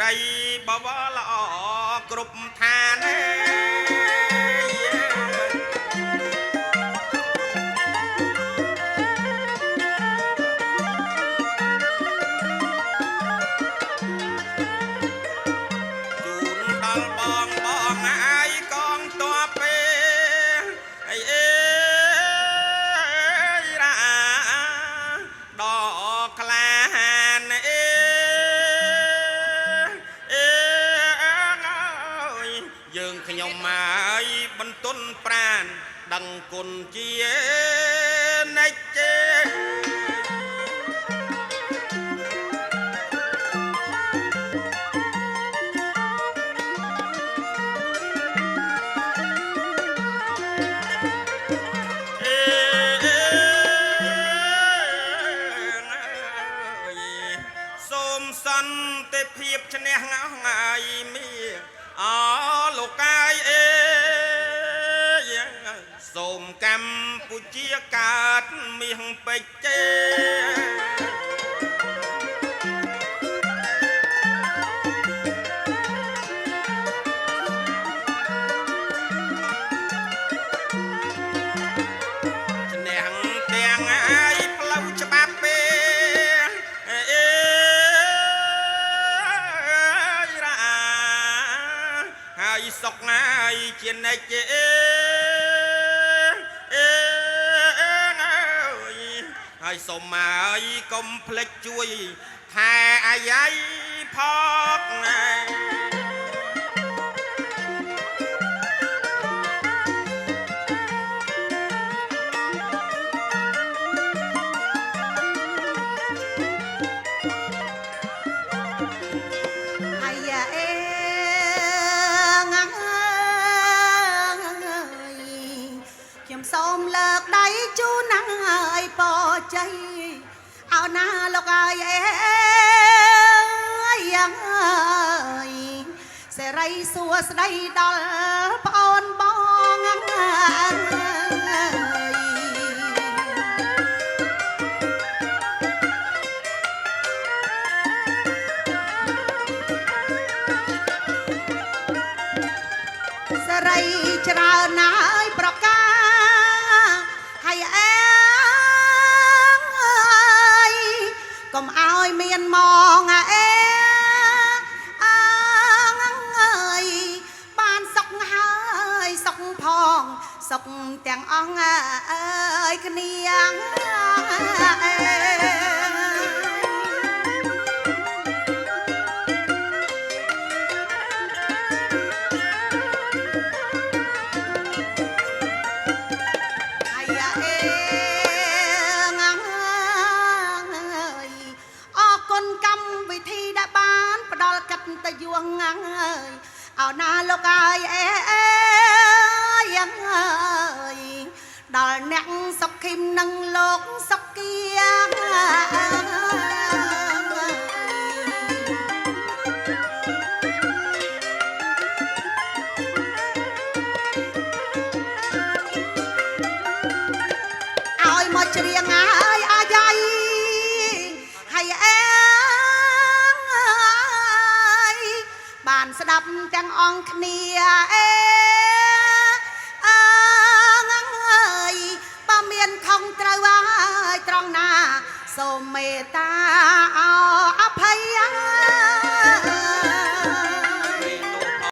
រីបវរល្អគ្រប់ឋានយើងខ្ញុំមកបន្ទន់ប្រានដឹងគុណជានិច្ចសូមសន្តិភាពឈ្នះងោងាយមីអលោកកាយអេសូមកម្ពុជាកើតមាសពេជ្រចេឈ្នះទាំងអាយផ្លូវច្បាប់ពេហើយសុកហើយជានិច្ចហើយសូមមកឲ្យកុំភ្លេចជួយថែអាយ៉ៃផងសូមលើកដៃជូនណាស់ឲ្យពរជ័យអោណាលោកអើយយ៉ាងអើយសេរីសួស្ដីដល់ប្អូនបងសេរីច្រើនណាស់ប្រកាកុំឲ្យមានមកអេបានសុកហើយសុកផងសុកទាំងអង្គអើយគ្នាតយួងអើយអោណាលោកអើយយ៉ាងអើយដល់អ្នកសុខឃីមនឹងលោកសុខគៀងឲ្យមកច្រៀងអើយអាយ៉ៃហើយបានស្ដាប់ទាំងអង្គគ្នាបើមានខុសត្រូវហើយត្រង់ណាសូមមេត្តាអភ័យ